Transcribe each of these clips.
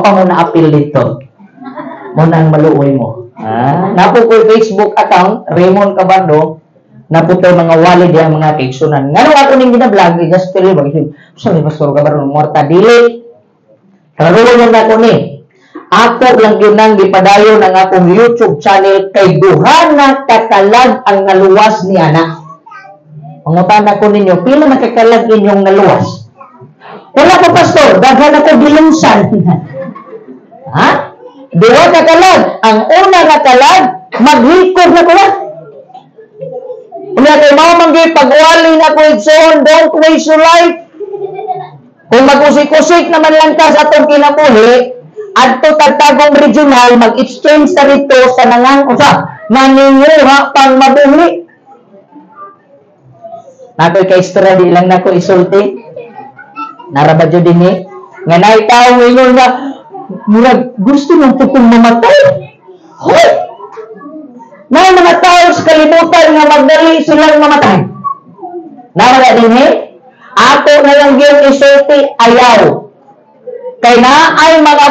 wa pa mo na-appeal dito. Mo nang maluoy mo. Napo ko Facebook account, Raymond Cabardo, napo to mga walid yang mga kaigsunan. Ngano ako ning gina-vlog, just tell you, sa ni Pastor Cabardo, morta dili. Karuon na ko ni. Ako lang yun ang gipadayon ng akong YouTube channel kay duha na kakalag ang naluwas ni anak. Pangutan ako ninyo, pila na kakalag inyong naluwas? Wala ko, Pastor, daghan ako bilungsan. Duha kakalag. Ang una kakalag, maghikog na ko na. Una kayo mga manggi, pag-wali na ko itson, don't waste your life. Kung mag-usik-usik naman lang ka sa itong kinabuhi, at ito tagtagong regional, mag-exchange sa rito sa nangang naninguha pang mabuhi. Nako'y ka-istora, di lang na ko isulti. Narabadyo din eh. Nga naitaw ngayon na, murag gusto ng putong mamatay. Hoy! Na mga tao sa kalibutan nga magdali silang mamatay. Narabad din eh. Ako na lang yung isulti, ayaw. Kaya na ay mga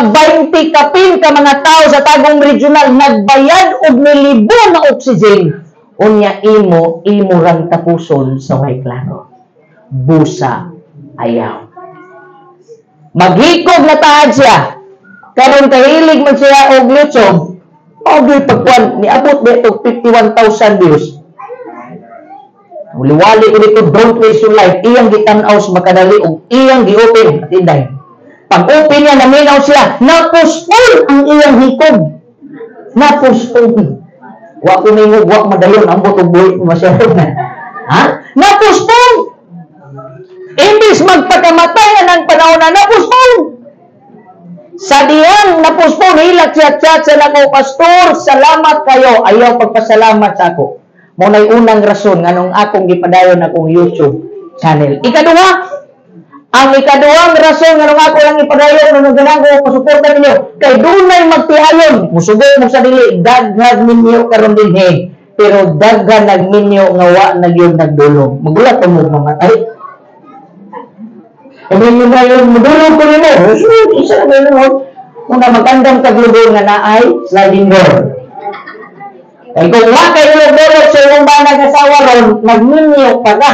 20 kapin ka mga tao sa tagong regional nagbayad og milibo na oxygen. Unya imo rang tapuson sa way klaro. Busa, ayaw. Maghikog na taad siya. Karon kahilig man siya og YouTube. Og pagkuan ni abot dito 51,000 views. Wali-wali ko dito, don't waste your life. Iyang gitan-aw sa makadali og iyang gi-open at inday. Pag-open niya, naminaw siya, napuspol ang iyang hikog. Napuspol. Wa ko ningog, wa madayon, ang butog buhay ko masyadong na. Napuspol! Imbis magpakamatay ng panahon na napuspol. Sa diyan, napuspol, hilat chat-chat sa lako, Pastor, salamat kayo. Ayaw pagpasalamat sa ako. Muna'y unang rason nga nung akong gipadayon akong YouTube channel. Ang ikaduhang rason nga nung ako lang ipadayon nung ganang ko masuporta ninyo. Kay dunay magtihayon. Musugod mo sa dili, daghag ninyo karon din pero daghan nagminyo nga wa nagyud nagdulong. Magulat mo mamatay. Kami nga yung mudulong ko nimo. Isa na gano'n. Kung magandang taglubong nga naay sliding door. Kaya kung wa kayo nagdulog sa iyong banag asawa ron, magminyo ka na.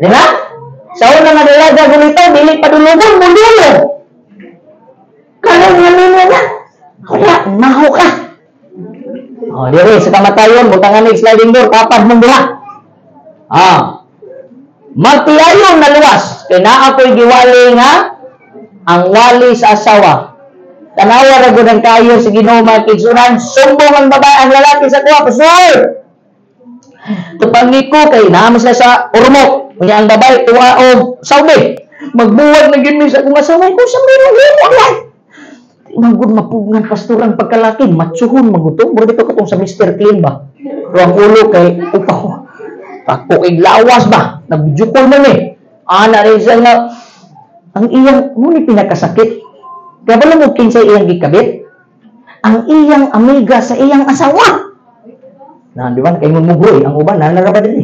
Di ba? Sa unang nadalaga gunito, dili padulubon, mundulong. Kanang nga minyo na. Kaya, maho ka. Diri, sa kamatayon, butangan ng sliding door, kapag mong buha. Magtiayon na luwas. Kaya na ako'y giwali nga, ang wali sa asawa. Tanawa na gudang kayo sa Ginoo mga kigsunan, sumbong ang babae, ang lalaki sa kuha, Pastor! Tupangi ko kay naamos na sa urmok. Kaya ang babae, tuwa o sabi, magbuwag na gini sa kong asawa ko, sa meron yun, Magod mapugngan, Pastor, ang pagkalaki, matsuhon, magutong, bro dito katong sa Mr. Clean ba? Pero ang ulo kay, upaw, ako iglawas ba? Nagbujukol man Ana rin siya nga, ang iyang, ngunit pinakasakit. Kaya ba lang sa iyang gikabit? Ang iyang amiga sa iyang asawa. Di ba? Kaya mumugroy, ang uban, nalarabad din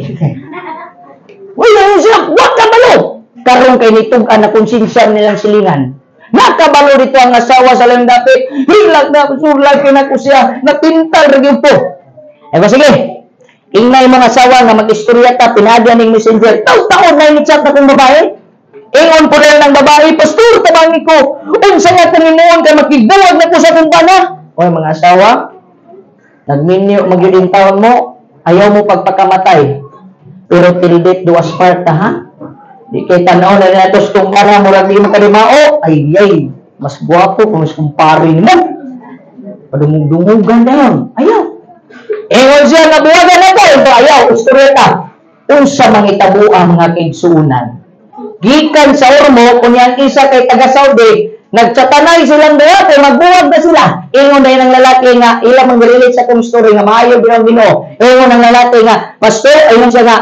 Wala siya, wag kabalo. Karon kay nitong anak konsensya nilang silingan. Nakabalo dito ang asawa sa lang dapit. Hilag na, surlag na ko siya, napintal rin po. Sige, ingay mga asawa nga mag-istorya ta, pinadya ng messenger. Taon na yung chat na kong babae. Ingon po rin ng babae, Pastor, tabangi ko. Unsa nga Panginoon ka makigbuwag na ko sa kumpana. Oy mga asawa, nagminyo, magyuding taon mo, ayaw mo pagpakamatay. Pero tildit duas part ha? Di kay tanaw na natos kung para murag di makalimao. Ay, mas guwapo kung mas kumpare mo. Padumug-dumugan na yun. Ayaw. Ingon siya, nabuwagan na ko. Ito, ayaw, istoreta. Unsa mangitabu ang mga kaigsuunan. Gikan sa urmo, kung yung isa kay taga-Saudi, nagtsatanay silang daya, kaya magbuwag na sila. Ingon na yun ang lalaki nga, ilang mag-relate sa kong story nga, maayaw din ang Ginoo. Ingon ang lalaki nga, Pastor, ayun siya nga,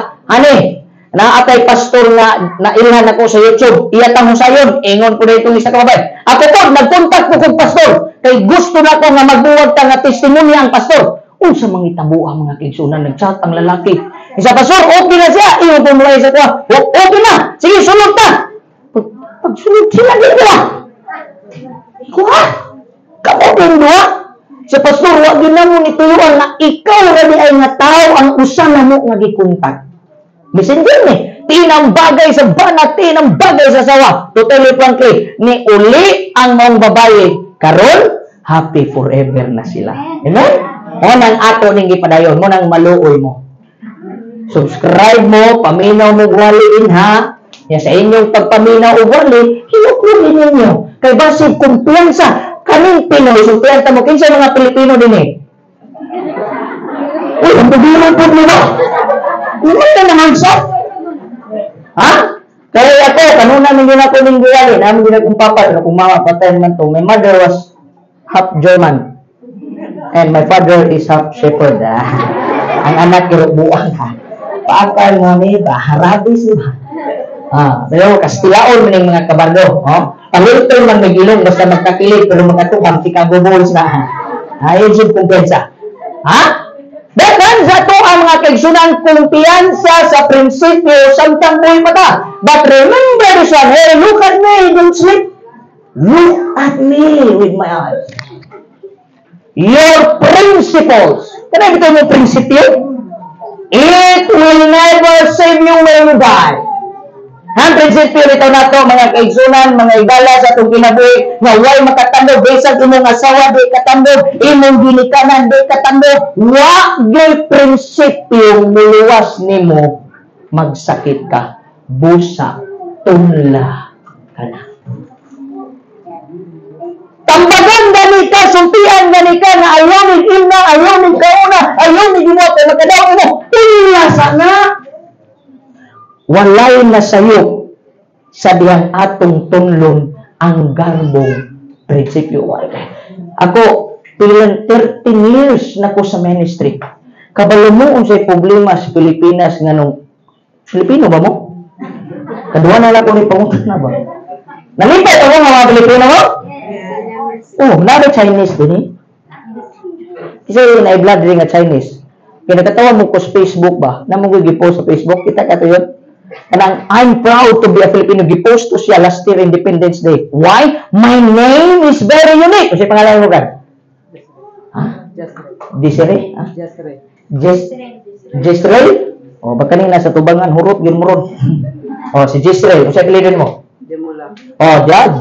naatay pastor nga nailhan ako sa YouTube. Iyatang mo sa yun. Ingon ko na itong isa kababay. Ako po, nagkontak ko kong pastor. Kay gusto na ko nga magbuwag ka nga testimonya ang pastor. Unsa mangitabu ang mga kigsunan, nagchat ang lalaki. Isa pastor, okay na siya. Iyo pumulay sa kuha. Okay na. Sige, sunod na. Pagsunod sila din nila. Kuha! Kamu din duha! Sa pastor, wag yun na mo nituyuan na ikaw na di ay nga tao ang usa na mo nga gikontak. Messenger ni. Tinang bagay sa bana, tinang bagay sa sawa. Totally frankly, ni uli ang mga babae. Karon, happy forever na sila. Amen? O nang ato ning gipadayon, mo nang maluoy mo. Subscribe mo, paminaw mo waliin ha. Ya sa inyong pagpaminaw o wali, hinukunin ninyo. Kay basig kumpiyansa, kaming Pinoy, sumpiyansa mo, kinsa mga Pilipino din eh. Uy, ang pagbilang po nila. Uman na naman siya. Ha? Kaya ako, kanuna namin ako ng guyali, namin din akong papa, akong mama, patay naman to. My mother was half German. And my father is half shepherd. Ang anak buang ha. Paakal nga may ba, harabis ba? Pero kastilaon mo ng mga kabardo. Pahulto man may gilong, basta magkakilig, pero magkatukang, Chicago Bulls na. Ayun siya kumpensa. Ha? Dagan sa to ang mga kaigsunan kumpiyansa sa prinsipyo samtang buhay pa ta. But remember this one, hey, look at me, don't sleep. Look at me with my eyes. Your principles. Kaya ito yung prinsipyo? It will never save you when you die. Ang prinsipyo nito na to, mga kaigsunan, mga igala sa itong kinabuhi, nga way makatambog, besag imong asawa, di katambog, imong ginikanan, di katambog, wag prinsipyo muluwas nimo, magsakit ka, busa, tunla ka na. Tambagan gani ka, sumpian gani ka, na ayaw ni ina, ayaw ni kauna, ayaw ni gimote, magkadaw mo, tunla sana. Walay na sayo sa diyang atong tunlon ang garbong prinsipyo. Ako, pilang 13 years na ko sa ministry. Kabalo mo unsay problema sa Pilipinas nga nung Filipino ba mo? Kadua na lang ko ni pangutan na ba? Nalipat ako mga Pilipino mo? Oh, nada Chinese din eh. Kasi na-blood ring nga Chinese. Kaya nakatawa mo ko sa Facebook ba? Na mong gipost sa Facebook, kita ka to yun? And I'm proud to be a Filipino. Gipost to siya last year Independence Day. Why? My name is very unique. Kasi pangalan mo kan? Ha? Desiree? Ha? Desiree? O, ba't kanina sa tubangan, hurot, yun mo ron. O, si Desiree. O, siya kilinin mo? Dimula. O,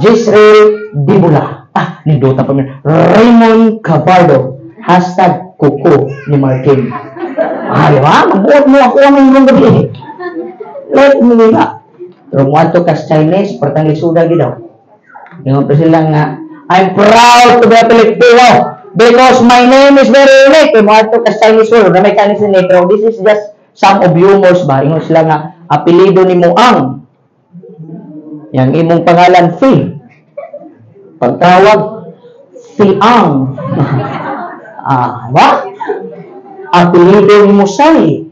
Desiree Dimula. Nindota pa niya. Raymond Cabardo. Hashtag Kuko ni Martin. Di ba? Magbuot mo ako ang inyong gabi. Let me nga. Pero mo ato kas Chinese, partang lisuda gidaw. Yung pa sila nga, I'm proud to be a Filipino because my name is very unique. Pero mo ato kas Chinese word, na may Chinese in it. This is just some of humors ba? Yung sila nga, apelido ni Muang. Yang imong pangalan, Fi. Pagtawag, Fiang. Ba? Apelido ni Musay.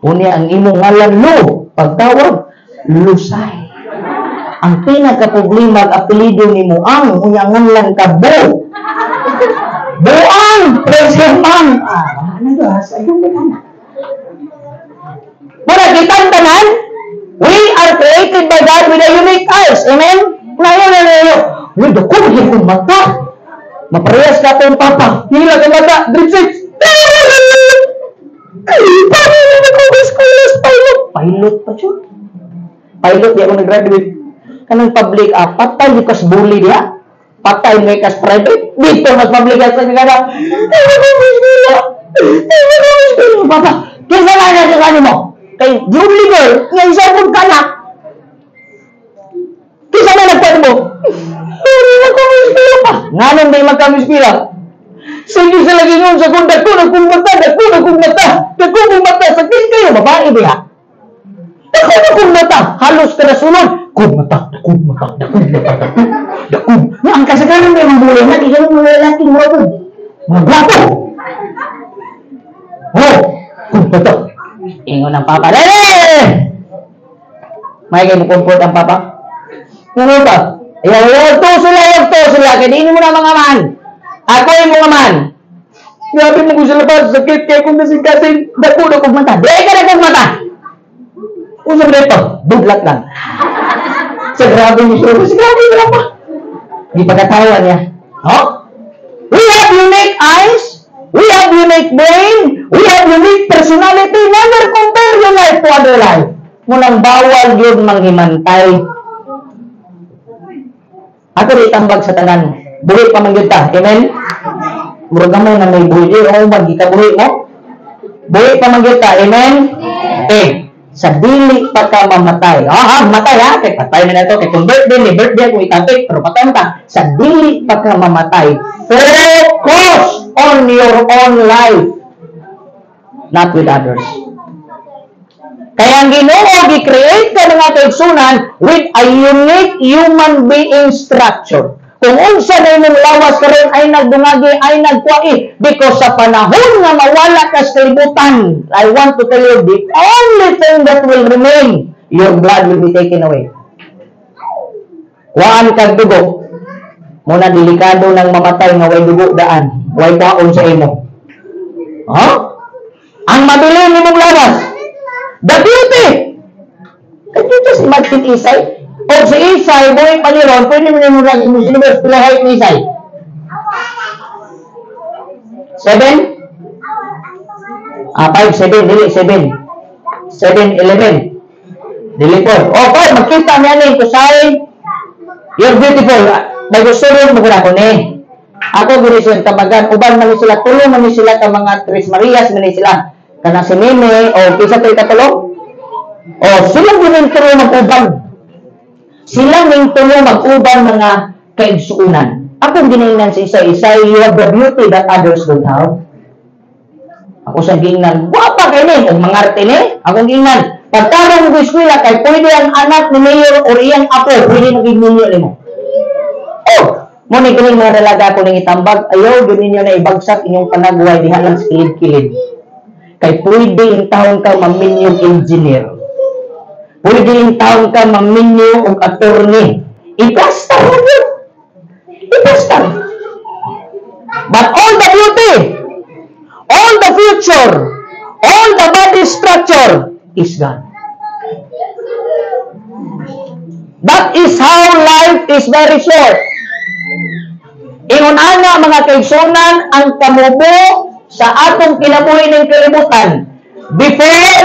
Unya ang imong ngalan Lo. Pagtawag, Lusay. Ang pinaka-problema ang apelido ni Muang, unya ngalan ka Bo. Buang! President Mang! Ano ba? Sa iyong bilang. Muna, kitang tanan, we are created by God with a unique eyes. Amen? Ngayon. Uy, dako, hindi kong mata. Maparehas ka itong papa. Hila ka mata. Drip 6. Paano na nag-schoolers pilot? Pilot pa siya. Pilot, di ako nag-graduate. Kanang public, patay di kas bully diya. Patay may kas private. Dito, mas public as sa kagana. Tayo ko mo papa. Kaya na nga sa kanya mo. Kay Julie girl, nga isa kong kanak. Kisa na nagpano mo. Hindi na ko mispila pa. Nga nung may magkamispila. Sige sa lagi nung sa kung dako na kung mata. Dako kung mata. Sakit kayo, babae ba? Dako na kung mata. Halos ka na sunod. Kung mata. Nga ang kasagaran may mamulay na. Ikaw mga lalaki mo ako. Mga gwapo. Kung mata. Ingon ang papa. May kayo comfort ang papa? Ano ba? Huwag to sila. Kaya di mo na mga man. Ako yung mga man. Grabe mo ko sa labas. Sakit kaya kung nasingkasin. Dako na kong mata. Di ka na kong mata. Usap na ito. Buglat lang. Sa grabe mo siya. Sa grabe mo lang pa. Gipagatawa niya. Oh? We have unique eyes. We have unique brain. We have unique personality. Never compare your life to other life. Munang bawal yun manghimantay. Ako di tambag sa tanan. Buhi pa man yun ta. Amen? Murag gamay na may buhi. O magita buhi mo? Buhi pa man yun ta. Amen? Okay. Sa dili pa ka mamatay. Matay ha. Kaya patay na ito. Kaya kung birthday kung itapik. Pero patay mo ta. Sa dili pa ka mamatay. Focus on your own life. Not with others. Kaya ang Ginoo gi-create ka mga kaigsunan with a unique human being structure. Kung unsa na imong lawas karon ay nagdungagi, ay nagkuai, because sa panahon nga mawala ka sa kalibutan, I want to tell you, the only thing that will remain, your blood will be taken away. Kuhaan kag dugo, muna delikado ng mamatay nga way dugo daan, way kwaon sa imo. Ang mabilin nimong lawas, the beauty. Can you just imagine Isay? O si Isay, buhay pa ni Ron, pwede mo nimo lang universe, pila height ni Isay? 7? 5, 7, dili, 7. 7, 11. Dili po. Okay, magkita niya ni Kusay. You're beautiful. May gusto rin mo ko ni. Ako guri silang tabagan. Uban man sila, tulong man sila ka mga Tres Marias man sila. Kana si Meme, o kisa tayo katulong. O silang din tulong mag-ubang. Silang din tulong mag-ubang mga kaigsuunan. Akong giningnan si Isay, you have the beauty that others don't have. Ako sa gingnan, wapa kayo ni, kung mangarte ni, akong gingnan, pagkarang mo eskwela, kay pwede ang anak ni Mayor o iyang apo, pwede maging ninyo ni mo. Oh, mo ni kining mga dalaga ko ning itambag, ayaw, gawin ninyo na ibagsak inyong panagway, diha lang sa kilid-kilid. Kay pwede yung taong ka maminyong engineer. Pwede yung taong ka maminyong attorney. Ipastar mo yun. Ipastar. But all the beauty, all the future, all the body structure is gone. That is how life is very short. Ingon ana mga kaigsunan ang kamubo sa atong kinabuhi ng kalibutan before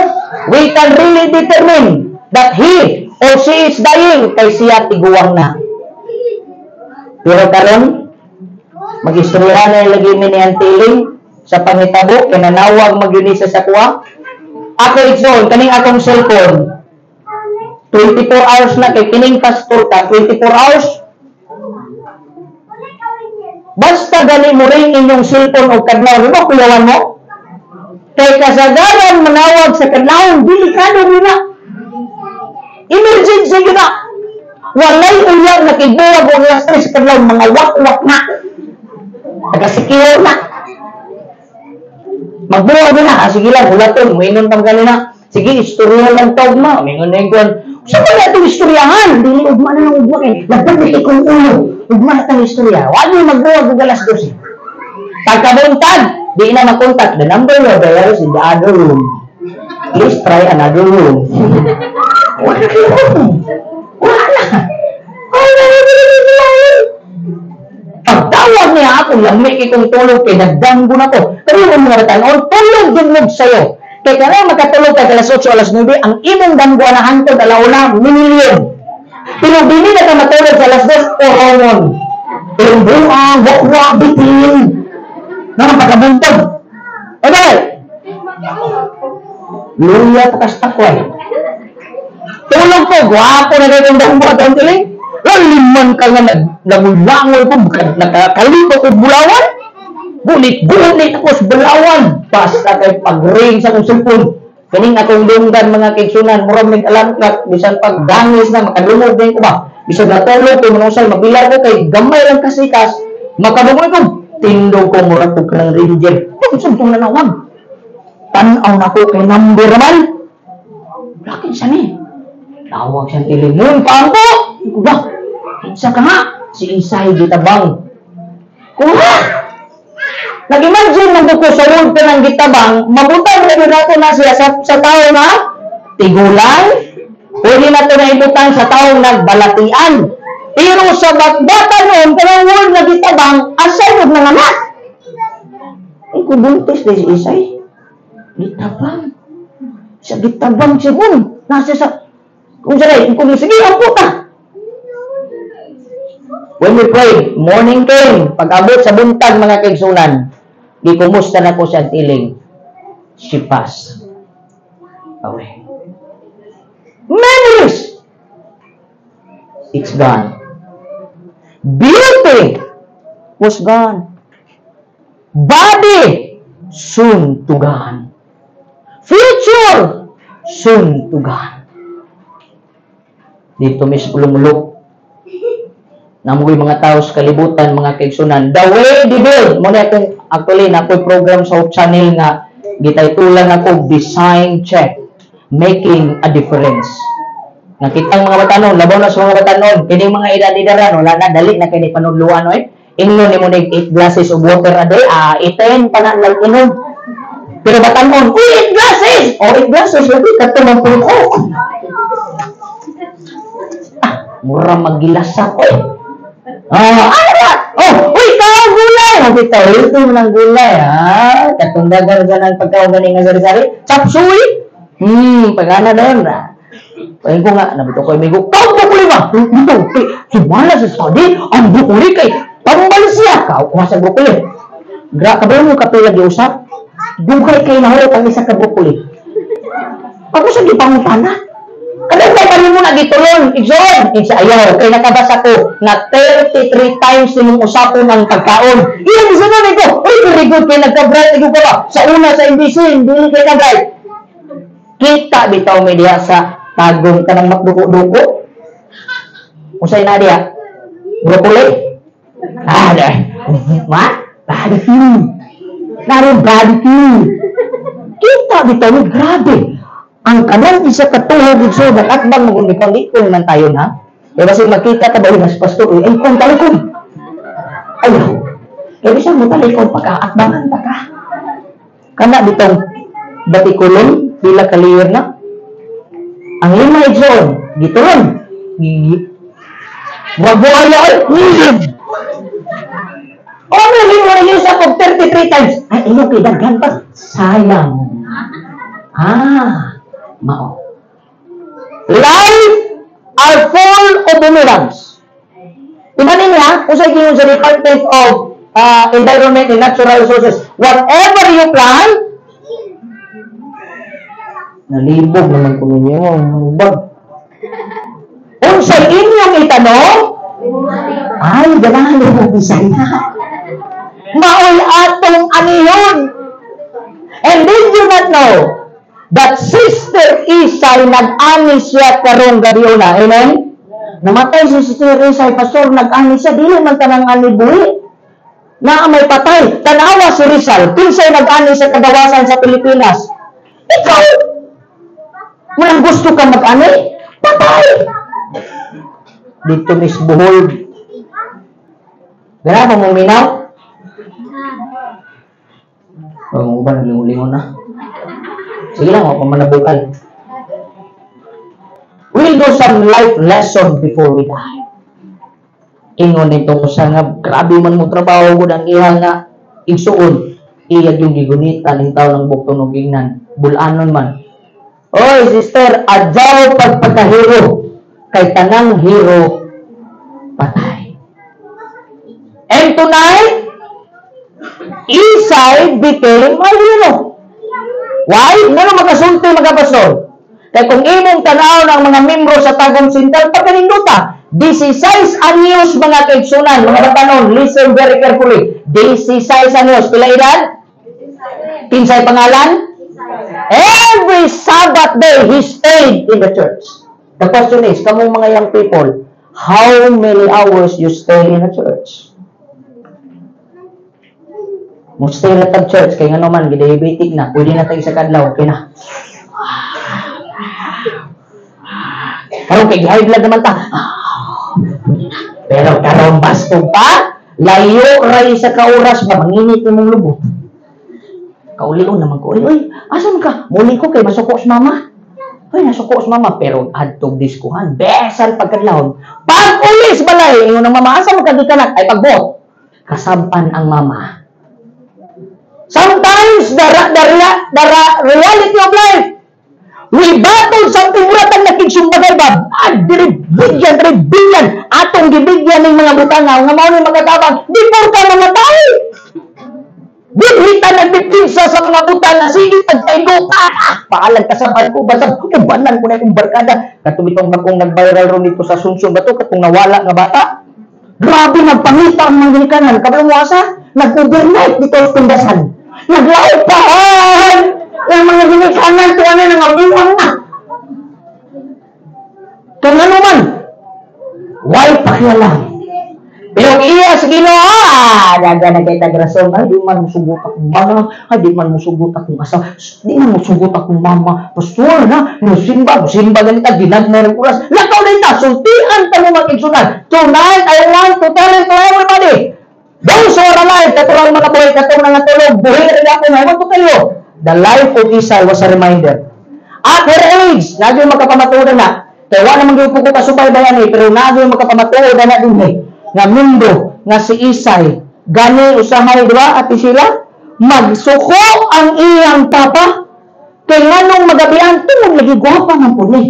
we can really determine that he or she is dying kay siya tiguwang na. Pero karon mag-istorya na lagi ni Antiling sa pangitabo, kinanawag mag-unisa sa kuha. Ako igsoon, kaning akong cellphone, 24 hours na, kay kining pastor ka, 24 hours. Basta gali mo rin inyong cellphone o kadlaw, di ba kuyawan mo? Kay kasagaran manawag sa kadlaw, delikado nila. Emergency yun na. Walay uyak na kibuwag o alas 3 sa kadlaw, mga wak-wak na. Nagasikiyo na. Magbuwag na, sige lang, ulaton, mainon pang ganina. Sige, istorya lang tawag mo. Mingon na yung kuwan. Saan ba na itong istoryahan? Hindi ni ugma na ng ugma eh. Nagpagdali kong ulo. Ugma na itong istorya. Huwag nyo magbuwag ng alas 12. Pagkabuntag, di na makontak. The number you dial is in the other room. Please try another room. Wala na kayo. Wala. Pagtawag niya ako, lamig ikong tulog kay nagdanggo na ko. Pero yung mga ratan, tulog dumog sa'yo. Kaya kaya makatulog ka alas 8, alas 9, ang imong damgo na hantod alauna, minilyon. Pero bini na ka matulog sa alas 2, hormon. Pero buang, wakwa, bitin. Nakapagabuntog. Okay. Luya takas takway. Tulog ko, gwapo na kayo kong damgo at ang tiling. Liman ka nga nagulangoy ko, nakakalito ko bulawan. Bulit ako sa bulawan. Basta kay pag-ring sa kong cellphone. Kaning akong lunggan mga kaigsunan, murang nag-alamkat, bisan pag-dangis na, makadungog din ko ba. Bisan natulog ko, manusay, mabilar ko kay gamay lang kasikas. Makadungog ko, tindog ko, murang ko ka ng ranger. Kung saan nanawag? Tanaw na ko kay number man. Lakin siya ni. Tawag siyang tilimon, paangko! Ba? Isa ka nga, si Isay gitabang. Kuha! Nag-imagine mo ko sa world ka ng gitabang, mabutang na nato na siya sa tao na tigulan, pwede na ito na ibutang sa taong nagbalatian, Pero sa bata noon, kanang word na gitabang, asay mo na anak. Ay, kung buntis na si Isay, gitabang. Sa gitabang siya mo. Nasa sa, kung siya kung sige, ang puta. When we prayed, morning came, pag-abot sa buntag mga kaigsunan, gikumusta na ko siya tiling. She passed away. Memories! It's gone. Beauty was gone. Body soon to gone. Future soon to gone. Dito mismo lumulok. Namugoy mga tao sa kalibutan, mga kaigsunan. The way they build. Muna itong, actually, na ako'y program sa channel nga gitaytulan ako design check. Making a difference. Nakitang mga batanon, labaw na sa mga batanon, kining mga edad-edaran, wala na, dali na kini panudluan, no eh. Ingnon ni mo na 8 glasses of water a day, 10 pa na lang inom. Pero batanon, 8 glasses! 8 glasses, lagi ka tumang ko. Mura magilasa ko eh. Uy, kawang gulay! Kita, ito mo ng gulay, ha? Katundagan dyan ang pagkawagan nga sari-sari. Chapsuy! Pagana doon, Pahin ko nga, nabito ko yung migo, kawang bukuli ba? Ito, sumala sa Saudi, ang bukuli kay pambalsiya. Kawang sa bukuli. Kabayan mo kapilag yung usap, dugay kayo nahulot ang isa ka bukuli. Ako sa gipangutana. Kadang tayo kami muna dito yun, igsoon, sa ayaw, kaya nakabasa ko na 33 times yung usapon ng pagkaon. Iyan, isa na ito, very good, kaya nagka-bright, ito ko ba? Sa una, sa NBC, hindi kayo na-bright. Kita bitaw may diya sa tagong ka ng makduko-duko. Usay na diya, broccoli. Barbecue. Naroon barbecue. Kita bitaw may grabe. Ang kanang isa katuhog so at bang magundikon man tayo na. Kaya kasi makita ka ba yung pastor, kung talikon. Ayaw. Kaya bisa mo talikon pagka-atbangan ta ka. Kana bitong batikulon, pila kaliyer na. Ang lima igsoon, gituron. Wag-wala ay. Ano lima na yun sa 33 times? Ay, ino kidaghan pa. Sayang. Mao. Life are full of boomerangs. Ibanin nga, usay kinyo sa Department of Environment and Natural Resources, whatever you plant, nalibog naman ko ninyo, bag. Kung sa inyong itanong, ay, ganahan mo bisaya. Maoy atong aniyon. And did you not know that Sister Isay nag-ani siya karong gabiuna? Amen? Namatay si Sister Isay, pastor, nag-ani siya, dili man tanang ani buhi. Na may patay. Tanawa si Rizal, pinsay nag-ani sa kadawasan sa Pilipinas. Ikaw, walang gusto ka mag-ani? Patay! Dito Miss Buhol. Gana mo minaw? Ang uban, lingon-lingon na. Sige lang, ako manabukal. We'll do some life lesson before we die. Ingon nito ko sa nga, grabe man mo trabaho ko ng iha nga, igsuon, iyag yung gigunita ng tao ng buktong ng gingnan, bulanon man. Oy, sister, adyaw pagpagkahiro, kay tanang hero, patay. And tonight, Isay became a hero. Why? Ano makasulti mga pastor? Kaya kung imong tanaw ng mga membro sa Tagum Sintal, pagkaninduta, 16 anyos mga kaigsunan, mga batanon, listen very carefully. 16 anyos, pila edad? Kinsay pangalan? Every Sabbath day, he stayed in the church. The question is, kamong mga young people, how many hours you stay in a church? Mo stay na tag church, kaya nga naman, diabetic na, pwede na tayo sa kadlaw, okay na. Karon kay high blood naman ta. Pero karon basto pa, layo ray sa kauras ba manginit imong lubot. Kaulion naman ko. Oy, asan ka? Muli ko kay masuko sa mama. Ay, nasuko sa mama, pero adtog diskuhan, besal pagkadlawon. Pag ulis balay, ingon ng mama, asa magkagikanak, ay pagbot. Kasaban ang mama. Sometimes, the reality of life, we battle something muratang nakigsumbagal ba? Bigyan, atong gibigyan ng mga butangaw, nga mao ni magkatabang, di po ka mamatay. Bibita nagpipinsa sa mga butang na sige pagkaigo ka. Paalan ka sa ko basta ubanan ko na yung barkada. Katubitong akong nag-viral ron dito sa Sunsun ba to katong nawala nga bata. Grabe nagpangita ang mga ginikanan. Kabay mo asa, nag-overnight dito sa Pindasan. Naglaupahan ang mga ginikanan tuwa na nangabuang na. Kung ano man, why pakialam? Pero iya sa Ginoo, daga na kay tagrason, ay di man musugot akong mama, ay di man musugot akong asawa, di man musugot akong mama, pastor na, musimba ganita, ginag na rin oras, lakaw na ita, sultian pa mo mag-igsunan. Tonight, I want to tell it to everybody, those who are alive, katulong mga buhay, katulong nga tulog, buhay na rin ako, I want to tell you, the life of Israel was a reminder. At her age, nagyo magkapamatuod na, kaya wala namang giupo ko kasubay bayan eh, pero nagyo magkapamatuod na din eh, nga mundo nga si Isay gani usahay diba ati sila magsuko ang iyang papa kay nganong magabian tungod lagi gwapa ng puli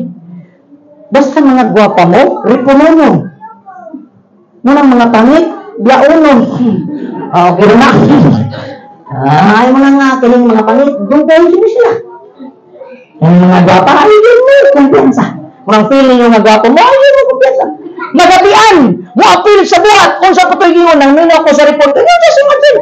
basta mga gwapa mo ripunonon munang mga pangit biaunon okay na ay mga nga kining mga pangit doon kayo sila ang mga gwapa ay din mo kumpiyansa munang feeling yung mga gwapa mo ay din mo kumpiyansa nagabian mo apil sa buhat kung sa patugingon nang minaw ko sa report kanya sa sumatin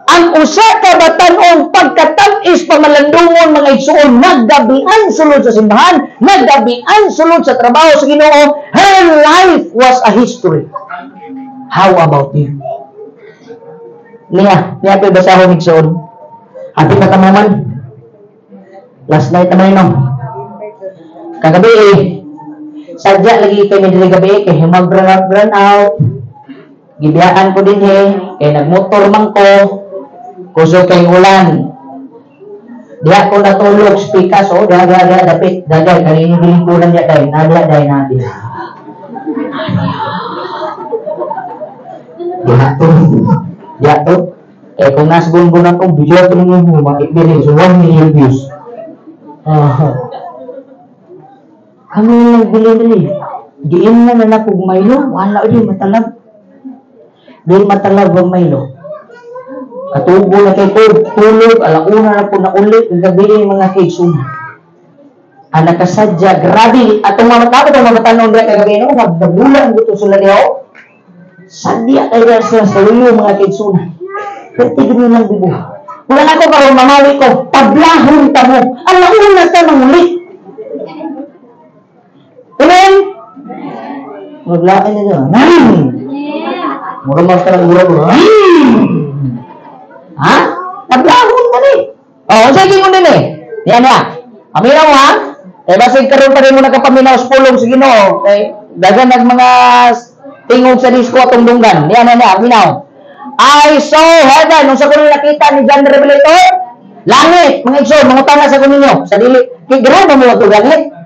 ang usa ka batan-ong pagkatag-is pamalandungon mga igsuon naggabian sulod sa simbahan naggabian sulod sa trabaho sa Ginoo her life was a history. How about you? Niya pa basahon igsuon happy na tamaman last night naman no kagabi sadya lagi kay medyo gabi kay mag-run out gibiyaan ko din kay nagmotor man ko kuso kay ulan diha ko natulog speaker so daga dapit dagay kanino bilingkuran niya dai nadia diha to kung nasbun-bun akong video ko ninyo makikbili so 1 million views kami lang bili-bili. Diin na napog Milo. Wala o di matalab. Di matalab ang Milo. Katubo na kay tulog. Alauna na po na ulit. Gabi mga kaisuna. Anak kasadya. Grabe. At itong mga tapos ang mga tanong na kagabi no. Nagdabulan dito sila niyo. Sadya kaya sila sa ulo mga kaisuna. Pero tignan lang bibo. Wala na ko parang mamawi ko. Tablahon ta mo. Alauna ta ng ulit. Amen? Maglaan niya doon. Mura-mas ka ng ura-ura. Ha? Naglahon ka ni. Sige mo din Yan na. Aminaw ha? Basig karoon pa rin mo nagkapaminaw sa pulong sa Ginoo. Dagan nag mga tingog sa disko atong dunggan. Yan na. Aminaw. I saw heaven. Nung sa kunin nakita ni John the Revelator, langit. Mga igsoon, mga tanga sa kunin nyo. Sa dili. Kigran mo ito langit.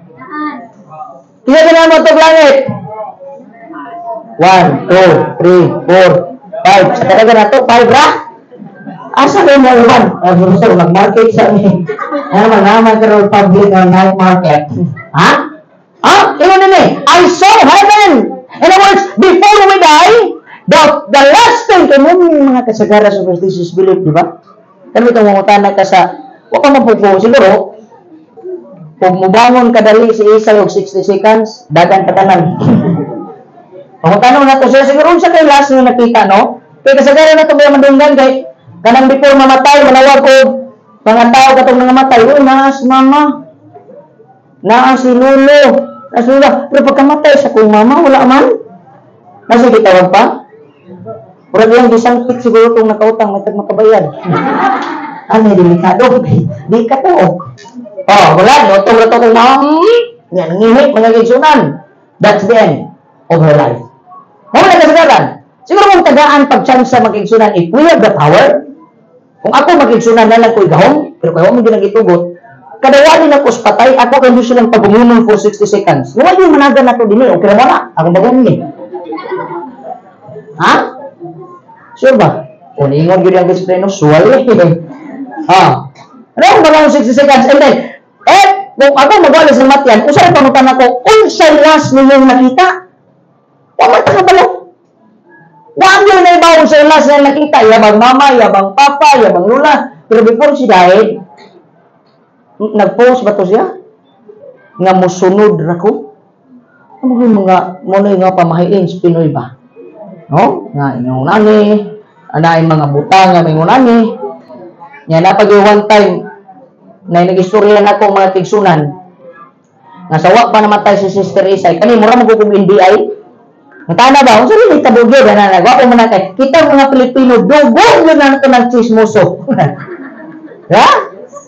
Kaya na mo ito langit. 1, 2, 3, 4, 5. Sa talaga na ito, 5 ra? Asa rin mo uban? Gusto ko mag-market sa amin. Naman ka public or night market. Ha? Ino din I saw heaven. In other words, before we die, the last thing, kaya mo mga kasagara superstitious belief, di ba? Kaya itong mangutana ka sa, waka mapupo, siguro, kung mubangon kadali si Isay og 60 seconds, dagan katanan. Kung tanong na to siya, siguro sa kay last nga nakita, no? Kaya kasagaran na ito may mandunggan, kay kanang before mamatay, manawag ko, mga tao katong nangamatay, naas mama, naas si Lolo, naas Lolo, pero pagkamatay sa kong mama, wala man. Nasa kitawag pa? Murag lang gisangkit siguro itong nakautang, may makabayad. Ano, delikado, di ka to. Wala, notong na ito kung yan, ngihit, mga gigsunan. That's the end of her life. Mawala kasagaran. Siguro mong tagaan pag-chance sa mag-igsunan, if we have the power, kung ako mag-igsunan na lang ko'y gahong, pero kayo mo ginagitugot, kadawali na ko sa patay, ako kan silang pagumunon for 60 seconds. Wala yung managan na to din okay na wala. Akong bagan ni. Ha? Sure ba? O niingon yun yung disiplino, suwali. Ha? Ano ang bagang 60 seconds? And then, kung ako magwala sa matyan, kung saan pamutan ako, unsay last ninyong nakita? Wala ka balo. Wala na iba unsay last na nakita. Yabang mama, yabang papa, yabang lula. Pero before she died, nag-post ba to siya? Nga musunod rako? Ano yung mga, muna yung nga pamahiin sa Pinoy ba? No? Nga inyong nani, anayin mga butang nga may ngunani. Nga napag one time, na nag-istorya na ako mga tigsunan. Nasawa pa namatay si Sister Isay. Kani, mura magkukong NBI. Natana ba? Kung saan yung itabugyo na nagwako mo na kay kita mga Pilipino, dugong yun na ito ng chismoso. Ha?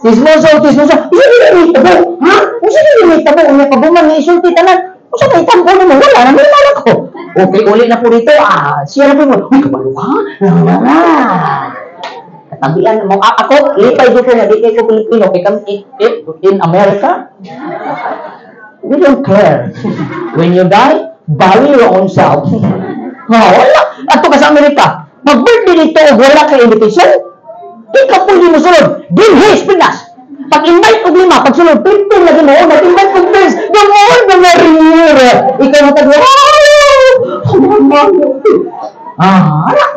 Chismoso. Isa din yung itabo. Ha? Kung saan yung itabo? Kung may pabuman, isulti tanan. Kung saan yung itabo mo? Wala na, may malak ko. Okay, ulit na po dito. Siya na po mo. Uy, kabalo ka? Katabihan mo. Ako, lipay dito na di kayo Pilipino. In America, we don't care. When you die, bury your own self. Wala. Ato ka sa Amerika, mag-birthday dito, wala ka invitation. Ikaw po hindi mo sunod. Dinhis, Pinas. Pag-invite ko lima, pag sunod, pintin lagi mo, mag-invite ko friends. Gamoon, mga rinir. Ikaw matagawa.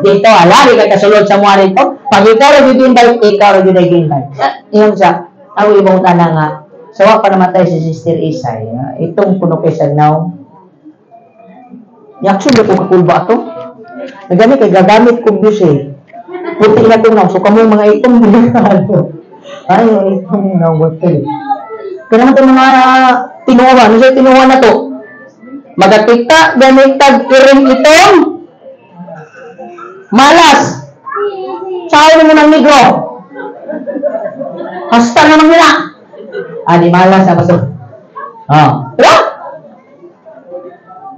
Dito, lagi ka kasulod sa mga nito. Pag ikaw rin dito invite, ikaw rin dito invite. Iyon siya, ang ibang tanang nga, sawa pa namatay si Sister Isay, itong puno kay Sagnaw. Yakso ba itong kakulba ito? Nagamit kay gagamit kong Diyos eh. Puti na itong so kamong mga itong delikado. Ay, itong nawatay. Kaya naman itong mga tinuha. Ano siya tinuha na to? Magatikta, gamit tag-iring itong malas. Saan mo ng negro? Hasta naman nila. Di malas na pasok. Diba?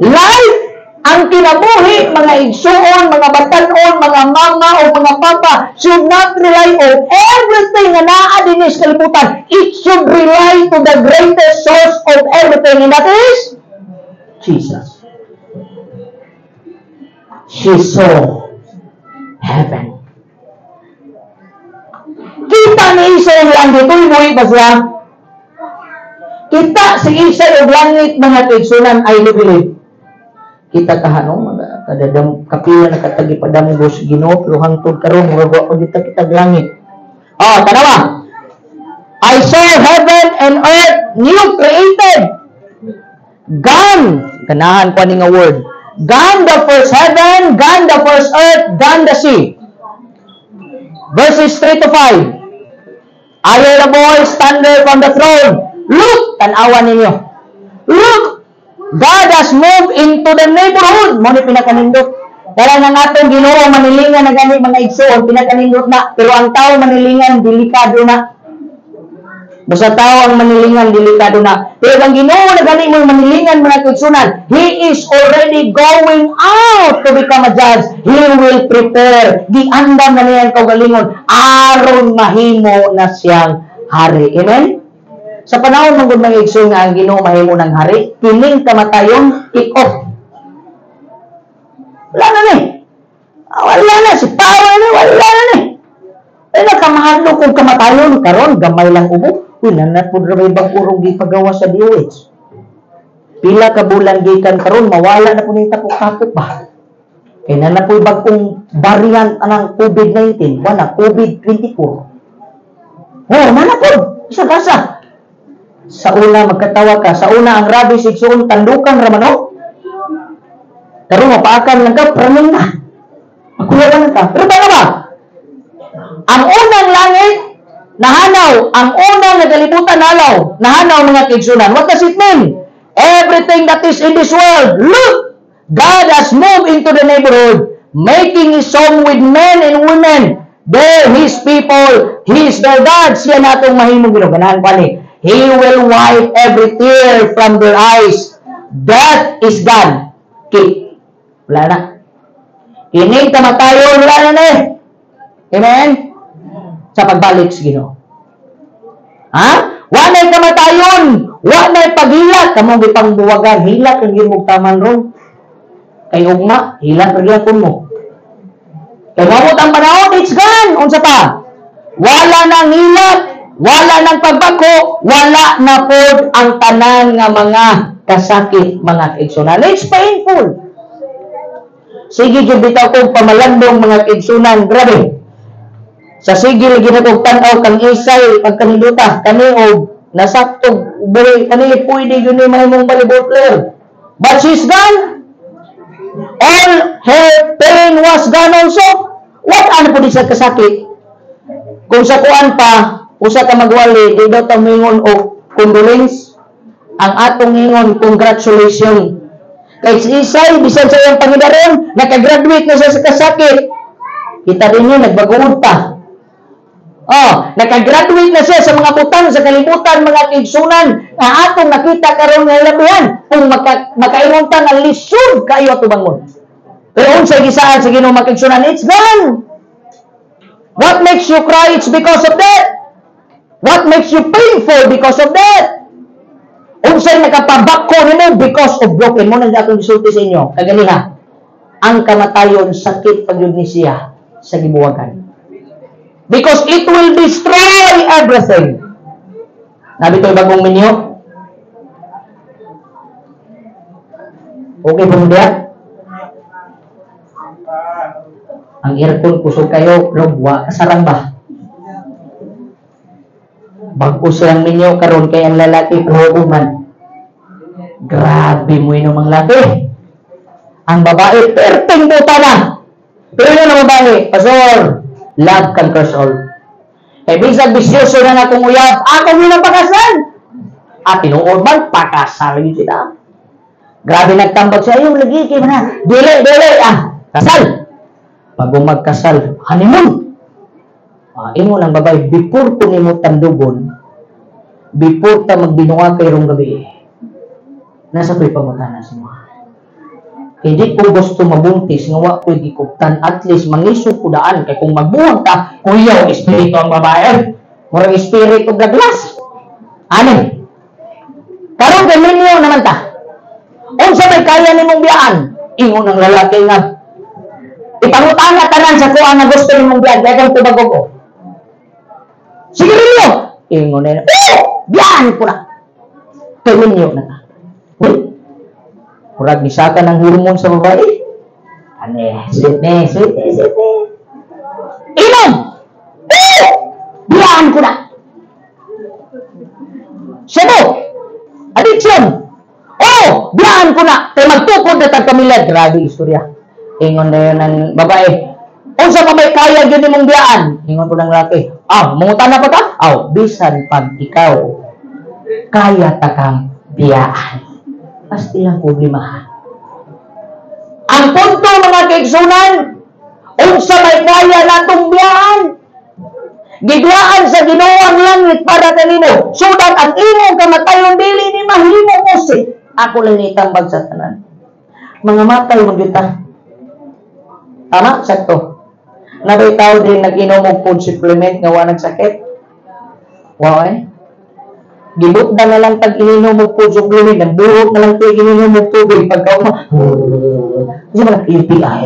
Life ang kinabuhi, mga igsuon, mga batanon, mga mama o mga papa should not rely on everything na naa din sa kalibutan. It should rely to the greatest source of everything, and that is Jesus. She saw heaven. Kita ni Isa yung langit. Ito yung ba siya? Kita si Isa yung langit, mga kaigsunan ay libilib. Kita kahanong, mga kadadam, kapila na katagi padamugos Ginoo, pero hangtod karon magagawa ko kita langit. Tanawa. I saw heaven and earth new created. Gone. Ganahan ko nga word. Gone the first heaven, gone the first earth, gone the sea. Verses 3 to 5. I heard a voice thunder from the throne. Look! Tanawa ninyo. Look! God has moved into the neighborhood. Mo ni pinakanindot. Dala na natong Ginoo manilingan na gani mga igsoon, pinakanindot na. Pero ang tao manilingan, delikado na. Basta tao ang manilingan, delikado na. Pero ang Ginoo na gani mo manilingan mga igsunan, He is already going out to become a judge. He will prepare. Giandam na niyan kaugalingon. Aron mahimo na siyang hari. Amen? Sa panahon ng mga igsoon nga ang Ginoo mahimo ng hari, kining kamatayon kick-off. Wala na ni. Wala na. Si power na. Wala na ni. Ay nakamahalo kung kamatayon. Karon gamay lang ubo. Uy, nanapod na may bagurong gipagawa sa DOH. Pila ka bulan gikan karon mawala na po nita po kapit ba? Kaya nanapoy bagong variant anang COVID-19. Wala, COVID-24. Nanapod. Isa gasa. Sa una magkatawa ka. Sa una ang rabies igsoon tandukan ramano. Pero mapaakan lang ka, praning na. Magkulawan ka. Pero tama ba? Ang unang langit, nahanaw. Ang unang nagalibutan nalaw. Nahanaw mga kigsunan. What does it mean? Everything that is in this world, look! God has moved into the neighborhood, making His home with men and women. They're His people. He is their God. Siya natong mahimong ginuganahan pa ni. He will wipe every tear from their eyes. That is God. Okay. Wala na. Kining kamatayon, wala na eh. Amen? Sa pagbalik sa Ginoo. Wala kamatayon, wa na'y paghilak, kamong gipangbuwagan, hilak ang gimog taman ron. Kay ugma, hilak ang gyapon mo. Kay mabot ang panahon, it's gone. Unsa pa? Wala nang hilak, wala nang pagbako, wala na pod ang tanan nga mga kasakit, mga kaigsunan. It's painful. Sige, yung bitaw kong pamalandong mga kaigsunan, grabe. Sa sige, lagi na kong tanaw, kang isay, pagkaniluta, kani o nasaktog, buhay, kani pwede yun yung mga mong volleyball player. But she's gone. All her pain was gone also. What ano po di sa kasakit? Kung sa kuan pa, usa ka magwali, di daw tamingon o condolence, ang atong ingon, congratulations. Kay si Isay, bisan sa iyang pangidaron, nakagraduate na siya sa kasakit. Kita rin yun, nagbaguod pa. Nakagraduate na siya sa mga butang, sa kalibutan, mga kaigsunan, na atong nakita karon nga labihan, kung makainuntan ang lisod kayo tubangon. Pero unsay gisaan sa Ginoo mga kaigsunan, it's gone. What makes you cry? It's because of that. What makes you painful? Because of that. Unsay nakapabako nimo because of broken mo nang atong gisulti sa inyo. Kaganiha, ang kamatayon sakit pagyud ni siya sa gibuwagan. Because it will destroy everything. Nabi to'y bagong minyo. Okay po diya? Ang aircon kusog kayo, wa kasarang ba? Bago silang minyo karon kay ang lalaki man. Grabe mo yun ang laki. Ang babae, perting buta na. Pero yun ang babae, Pastor, love conquers all. Eh, bisag bisyoso na akong uyab, ako yun ang pakasal. At tinuod man, pakasal yun sila. Grabe nagtambag siya, yung lagi kayo na, dili, kasal. Pag magkasal, honeymoon. Imo lang babae, before ko nimo tandugon, before ta magbinuwa kay rong gabi, nasa ko'y pamutana sa mga. Hindi ko gusto mabuntis, nga wa ko'y gikuptan, at least mangisog ko daan, kay kung magbuwag ta, kuyaw, espiritu ang babae, murang espiritu gaglas. Ano? Karong gaminyo naman ta. Unsa may kaya nimong biyaan? Ingon ang lalaki nga, ipangutana tanan sa kuha na gusto nimong biyaan, kaya kang tubago ko. Sige ninyo! Ingon na, biyaan ko na! Kaya ninyo na ka. Uy! Murag nisaka ng hormone sa babae. Sweet. Inom! Biyaan ko na! Sabo! Addiction! Biyaan ko na! Kaya magtukod na tagkamilad. Grabe istorya. Ingon na yun ng babae. Unsa pa may kaya yun mong biyaan? Ingon ko ng laki. Mungutan na pa ka? Bisan pag ikaw, kaya ta kang biyaan. Pasti lang problemahan. Ang punto mga kaigsunan, unsa may kaya natong biyaan? Gidwaan sa Ginoo ang langit para kanino. Sudat ang imong kamatayon dili ni mahimo mo si. Ako lang itambag sa tanan. Mga matay magyuta. Tama? Sakto. Nabay tao din nag-inom og food supplement nga wa nagsakit. Wow Gibutda na lang tag ininom og food supplement, nagbuhok na lang tag ininom og tubig pagka kasi mga UTI.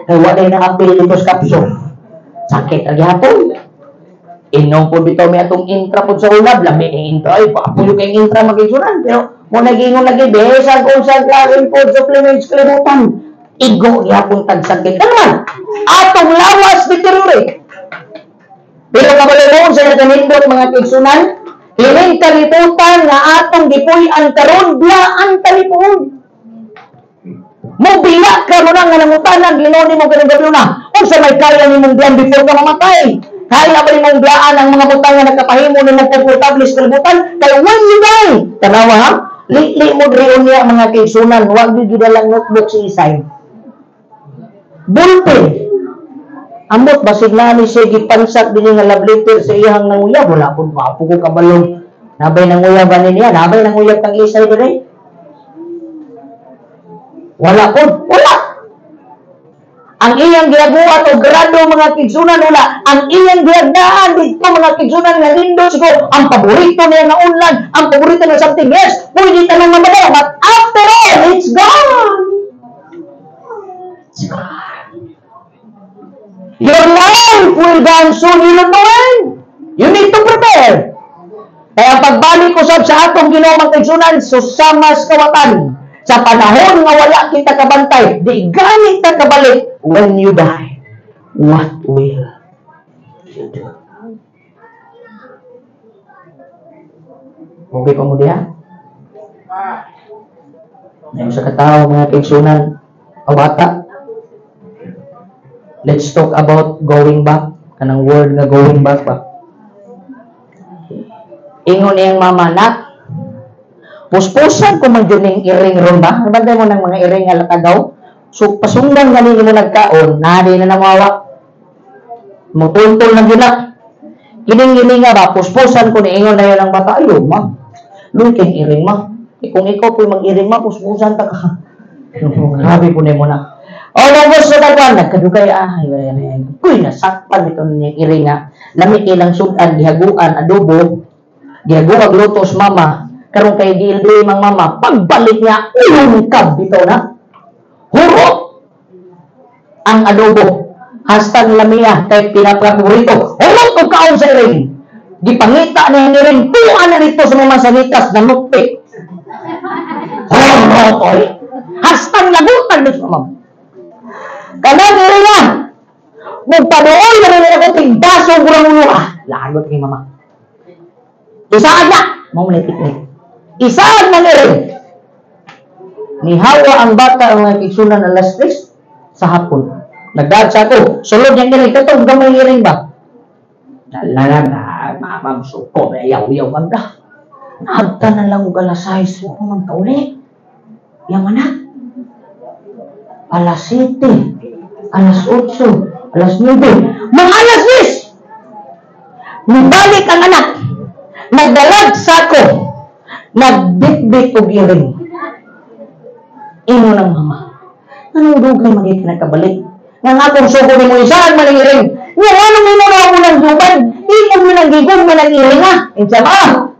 Kaya wala na apil dito sa kapso. Sakit ang hapon. Inom po dito may atong intra po sa ulab. Lami ang intra. Papuyo kayong intra mag-isunan. Pero mo nag-ingon lagi, besag kung sa klawin food supplements kalimutan. Igo yapon tagsakit. Ano atong lawas deteriorate. Pero kabalawon sa nakanindot mga kaigsunan, ining kalibutan nga atong gipuy-an karon biyaan kalipuon. Mobiya ka mo na nga nangutanan, Ginoo nimo kanang gabi na. Unsa may kaya nimong biyan before ka mamatay? Kaya ba nimong biyaan ang mga butang nga nagkapahimo nimo komportable sa kalibutan? Kaya when you die, tanawa ha? Li mo driyon niya mga kaigsunan, wag gyud lang notebook si Isay. Bulpe. Amot basig na ni siya gipansak din nga love letter sa iyang nanguyab. Wala po mapo ko kabalong. Nabay nanguyab ba niya? Nabay nanguyab kang Isay doon Wala po. Wala. Ang iyang gihaguat o grado mga kigsunan wala. Ang iyang gihagdaan dito mga kigsunan nga lindo siguro ang paborito niya nga unlan, ang paborito niya something yes, pwede tanang mamadala, but after all, it's gone. It's gone. Your life will gone soon, you don't know when. You need to prepare. Kaya pagbalik usab sa atong Ginoo mga kigsunan, susamas kawatan. Sa panahon nga wala kita kabantay, di gani ta kabalik. When you die, what will you do? Okay pa mo diha? Ngayon sa katao mga kaigsunan, o bata, let's talk about going back. Kanang word nga going back ba? Ingon niyang mama, nak, puspusan ko man dyan yung iring ron ba? Nabantay mo ng mga iring nga latagaw? So, pasundan ganin mo nagkaon, nari na namawa. Mutuntol na yun na. Gining-gining nga ba, puspusan ko ni ingon na yun ang bata, ayaw ma. Lukin iring ma. Kung ikaw po mag-iring ma, puspusan ta ka. Grabe po na mo na. O, nabos sa tagwan, nagkadugay, kuy, nasakpan ito ng iring nga. Lamit ilang sudan, gihaguan, adobo, gihaguan, lutos, mama. Karong kay gildi mang mama, pagbalik niya, ulungkab dito na. Huro! Ang adobo. Hastang lamiya, kay pinapakaburito. Hurot o kaon sa iring. Gipangita niya niring, tuan na rito sa mga sanitas na nukpik. Hurot oy. Hastang lagutan dito sa mama. Kanang iring na. Magpadoon na rin ako tigdaso kurang ulo. Lagot kay mama. Isaad na. Mau manitik-nik. Isaad ng iring. Nihawa ang bata ang kigsunan alas 3 sa hapon. Nagdagsa ko. Sulod niyang iring. Katong gamay iring ba? Dalalan na. Mamamsuko. Ayaw-yaw magda. Nahabta na lang og alas 6. Huwag naman kauli. Yang mana? Alas 7. Alas 8. Alas 9. Mga alas 10. Nibalik ang anak. Nagdalag sako. Nagbit-bit og iring. Ino ng mama. Anong dugay magiging nakabalik? Nga akong suko ni mo isaan man ang iring. Nga anong ino na ako ng duban? Ino mo ng gigong man ang iring ha? Insa ba?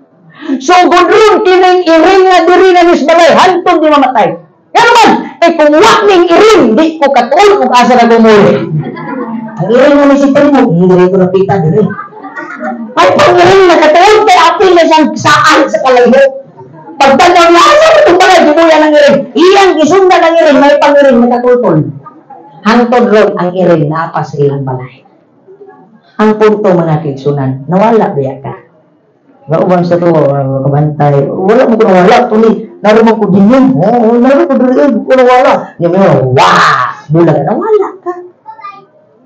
Sugod rin kining iring nga diri na misbalay. Hantong di mamatay. Kaya naman, kung wak ning iring, di ko katuol kung asa na gumuli. Ang iring nga nisipin mo, hindi ko napita diri. Ay, pang iring na katuol, kaya apil na siyang saan sa kalayo. Pagtanaw niya, asa mo itong pala, gibuya ng iring. Iyang isunda ng iring, may pang-iring na katultol. Hangtod ron ang iring na apa sa ilang balay. Ang punto mga kigsunan, nawala biya ka. Nauban sa to, kabantay, wala mo ko nawala, tuli, naroon ko din yun, naroon ko din yun, nawala. Niya mo, wah, bulag, nawala ka.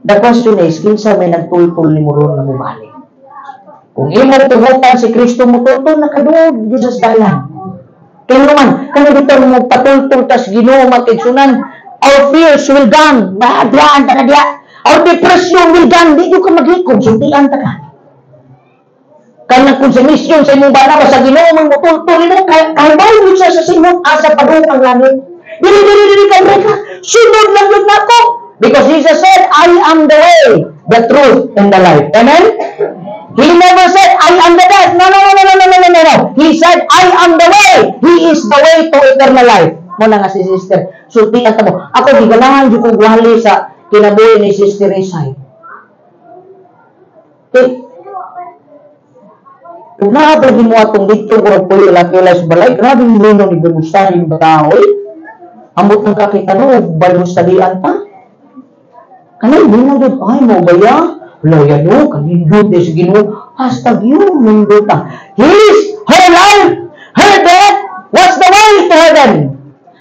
The question is, kinsa may nagtultol ni mo ron na bumalik. Kung imo tuhutan si Kristo mo tultol, nakadungog, Jesus dalan. Kaya naman, kaya dito mo patultol tas Ginoo makigsunan, our fears will gone, mahadlaan ta na diya. Our depression will gone, di ko ka maghikog, suntian ta ka. Kaya kung sa mission sa inyong bana, sa Ginoo mo tultol, kaya bayo siya sa sinong asa padung ang langit. Dili ka ka, sunod lang yun ako. Because Jesus said, I am the way, the truth, and the life. Amen? He never said, I am the death. No. He said, I am the way. He is the way to eternal life. Muna nga si sister. Sulti ka mo. Ako, di ganahan yung kong wali sa kinabuhi ni Sister Isay. Okay. Kung nakapagin mo atong dito, kung pwede laki-laki sa balay, grabe yung lino ni Gamusta, yung batahoy. Ambot ng kakita no, bayo sa diyan pa. Kanay, di na doon, ay, mo ba yan? Wala yan o, kanindot is Ginoo. Hashtag yun, nindot na. Her life, her death, was the way to heaven.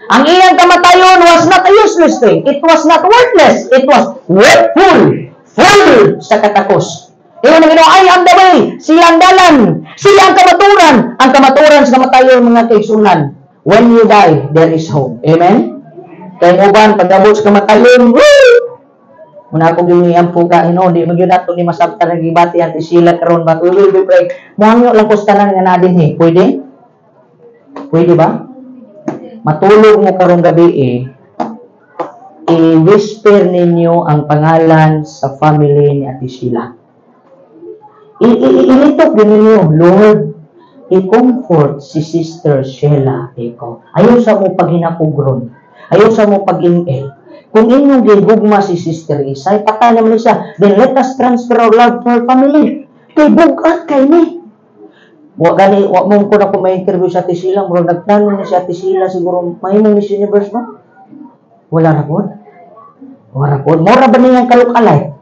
Ang iyang kamatayon was not a useless thing. It was not worthless. It was worthful, full sa katakos. Iyon ang Ginoo, I am the way, siyang dalan, siyang kamaturan. Ang kamaturan sa kamatayon, mga kaigsunan. When you die, there is hope. Amen? Kaya mo ba, pag-abot sa kamatayon, woo! Muna akong giniyan po ka, di magyun nato ni masabta na gibati ang tisila karon ba? Tuloy, pray. Muhangyo lang kustanan nga na din Pwede? Pwede ba? Matulog mo karong gabi i-whisper ninyo ang pangalan sa family ni Ate Sheila. Ilitok din ninyo, Lord, i-comfort si Sister Sheila. Ayaw sa mo paghinakugron. Ayaw sa mo pag-in-el. Kung inyong gigugma si Sister Isay, patay naman siya. Then let us transfer our love to our family. Kay bugat kay ni. Wag mong ko na kung may interview sa Ate Sheila, murag nagplano na si Ate Sheila, siguro may Miss Universe, no? Wala na po. Wala po. Mura ba niyang kalukalay?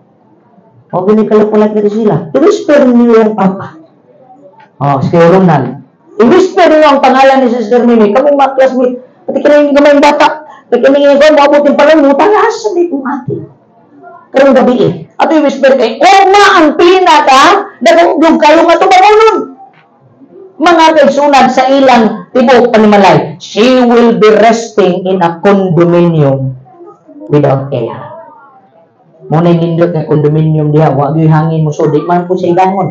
O gini kalukalay ni Ate Sheila? I-whisper niyo yung papa. Si Ronald. I-whisper niyo ang pangalan ni Sister Mimi. Kamong mga classmate. Pati kinayin gamayang bata. Pati kinayin ko, mabuting pala mo. Talas na itong ate. Karong gabi eh. At i-whisper kayo, ang pinaka, nagugog kayo nga ito magunon. Mga kaisunad sa ilang tibok panimalay, she will be resting in a condominium without air. Muna yung nindot ng condominium diha, wag yung hangin mo, so di man po sa ibangon.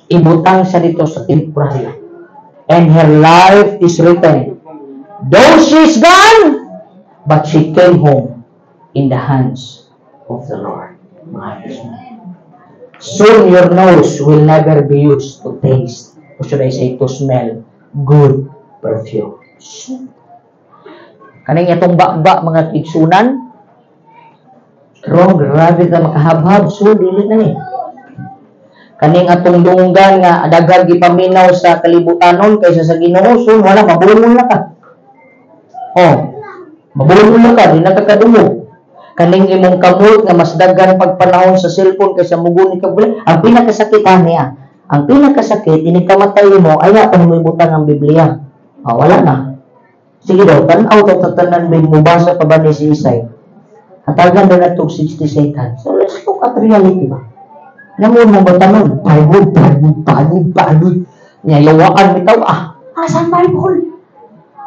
Ibutang siya dito sa temporary. And her life is written. Though she's gone, but she came home in the hands of the Lord. Soon your nose will never be used to taste, or should I say to smell, good perfume. Kaning itong bakba mga kigsunan, strong, grabe ka makahabhab, so dili na eh. Kaning atong dunggan nga dagag ipaminaw sa kalibutanon kaysa sa Ginoo, so wala mabulong na ka. Mabulong na ka, di nakakadungog. Kaning imong kamot nga mas daghan pagpanahon sa cellphone kaysa mugun ni kabula, ang pinakasakit niya. Ang pinakasakit ini kamatay mo ay pa mo ibutang ang Biblia. Wala na. Sige daw, tan-aw to tatanan mo basa pa ba ni si Isay. Hatagan daw na 60 seconds. So let's look at reality ba. Namun mo batanon, Bible. Yawaan bitaw asan Bible?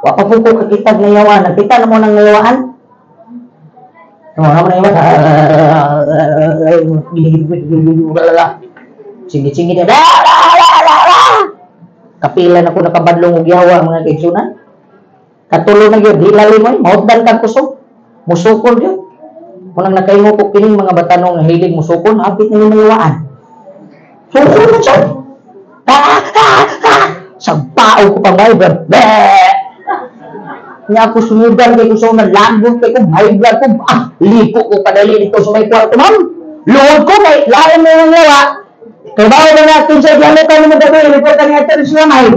Wa pa po ko kakitag na yawaan. Nakita na mo nang yawaan? Singit-singit na kapilan ako nakabadlong og yawa mga kaigsunan. Katulo na gyud di lalim mo mautdan kag kusog musukol gyud. Munang nakaingo ko kining mga batanong nga hilig musukol hapit na yung yawaan. Sukol na siya. Sagpao ko pa may niya ako sumudan kay gusto na lagot kay ko high blood ko liko ko padali dito sa may kwarto ma'am luod ko kay lain mo yung yawa kay bawal na natin sa diyan ka mo gabi report ka niya sa siya may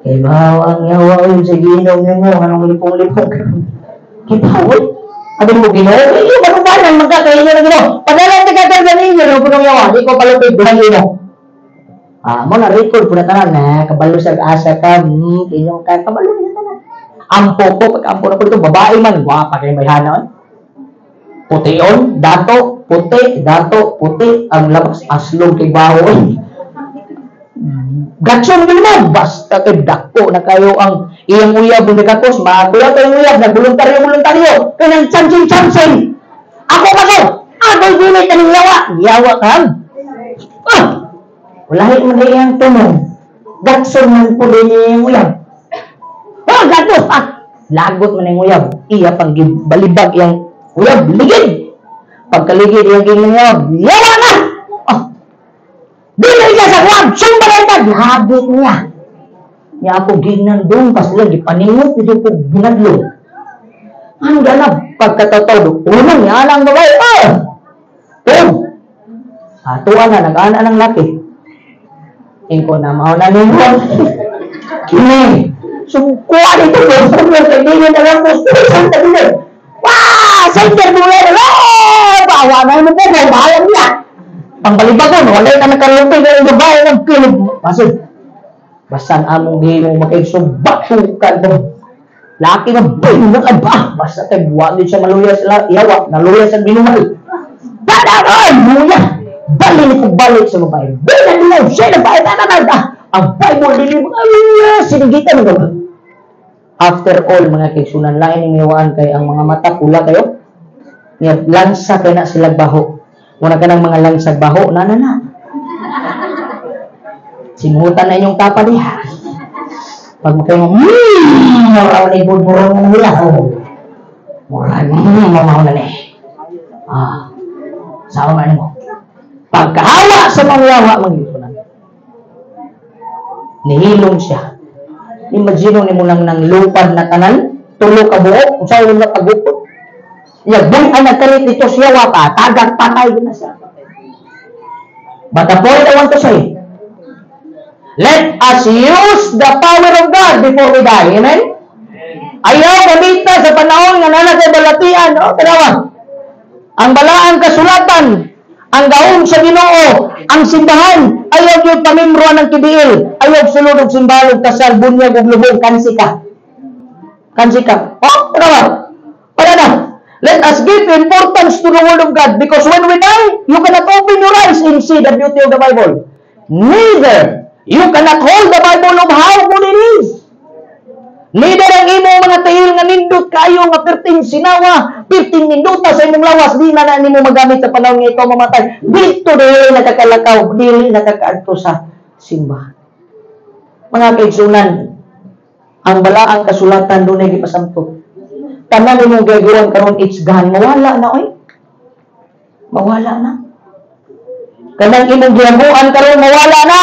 kay bawal ang yawa yung sa ginom mo anong lipong-lipong kay bawal abin mo Ginoo iyo marubanan magkakainyo na Ginoo padala taga ninyo no punong yawa di ko palupig buhay mo. Mo na record po na tanan na kabalo sa asa ka kinyong ka kabalo na tanan ampo ko pag ampo na ko dito babae man guwapa kay may hanaon pution dato puti ang labas aslog kay bawoy gatson mo basta kay dako na kayo ang iyang uyab ni kakos magulat ang uyab na voluntaryo kanang chancing ako gilit ang yawa kam wala man iyang tunong. Gatson man po din yung uyab. Gatos! Lagot man yung uyab. Iya pang balibag yung uyab. Ligid! Pagkaligid yung uyab. Yawa na! Dili siya sa uyab! Sumbalantag! Labot niya. Niya ako ginandong. Pas lagi paningot. Ito ko ginadlo. Ano ganap? Pagkatataw. Unang yan ang babae. Tuwa na. Nag-ana ng laki. Ingko na mauna ninyo. Kini. Sumkuha dito ko. Sumkuha sa hindi na lang po. Santa Bule. Santa Bule. Bawa na mo po. Bawa niya. Pangbalibag ko. Wala na nakarumpay na yung babae ng pilog. Basan among di mo makaisubak-sukan mo. Laki na bayo ng aba. Basta kay buwan din siya maluya sa yawa. Naluya sa binumal. Padaran! Buya! Balik sa babae. Bilang siya na babae na ang Bible din yung sinigitan mo. After all, mga kaigsunan, lain yung iwaan kay ang mga mata pula kayo. Lansa kaya na sila baho. Muna ka ng mga lansag baho, na. Simutan na inyong tapa diha. Pag makayo, muraw na ibon-burong mo nila. Muraw na ni. Sama mo. Pagkahawa sa mangyawa, mag-ipunan. Nihilong siya. Imagino ni mo lang ng lupad na tanan, tulo ka buo, kung saan na pagupot. Yagdang ang nagkalit dito siya, waka, tagang patay na siya. But the point I want to say, let us use the power of God before we die. Amen? Ayaw gamita sa panahon nga nana sa balatian. Tanawa. Ang balaang kasulatan, ang gaon sa Ginoo, ang simbahan, ayaw yung pamimroan ng kibiil, ayaw sulod og simbalog kasal, bunyag ug lubong, kansi ka. Tanawa. Para na. Let us give importance to the Word of God because when we die, you cannot open your eyes and see the beauty of the Bible. Neither you cannot hold the Bible of how good it is. Neither ang imong mga tahil nga nindot kayo nga perting sinawa, perting ninduta sa imong lawas, di na nimo magamit sa panahon nga ikaw mamatay. Dito dili nakakalakaw, dili nakakaadto sa simbahan. Mga kaigsunan, ang balaang kasulatan dunay gipasamto. Tanan nimo gagawon karon it's gone, mawala na oy. Mawala na. Kanang imong gihabuan karon mawala na.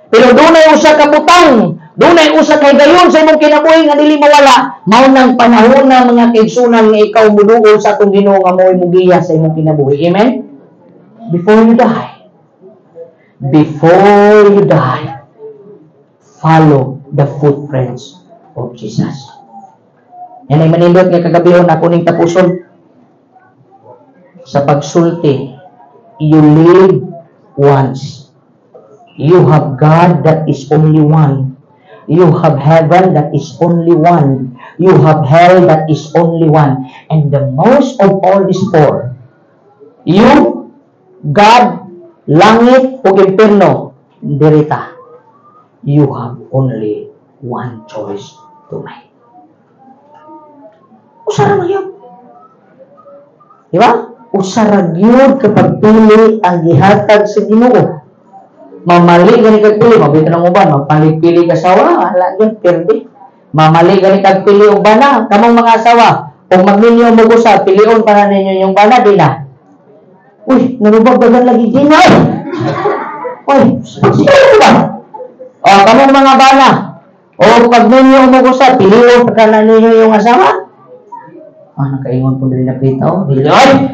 Pero dunay usa ka butang, dunay usa kay gayon sa imong kinabuhi nga dili mawala. Mao nang panahon na mga kaigsunan nga ikaw muduol sa atong Ginoo nga mo'y mugiya sa imong kinabuhi. Amen. Before you die, follow the footprints of Jesus. Yan ay manindot nga kagabihon ako ning tapuson. Sa pagsulti, you live once. You have God that is only one. You have heaven that is only one. You have hell that is only one. And the most of all is four. You, God, langit o impierno, dirita. You have only one choice to make. Usara man yun. Diba? Usara yun kapag pili ang gihatag sa Ginoo. Mamali gani kag pili, mabito ng uban, magpili ka sawa, wala yun, perde. Mamali gani kag pili og bana, kamong mga asawa, kung magninyo mo usab, pilion para ninyo yung bana, di na. Uy, narubag-bagan lagi din na. Uy, siguro ba? O, kamong mga bana, o pag ninyo mo usab, pilion para ninyo yung asawa. Nakaingon po din nakita, oh. Ay!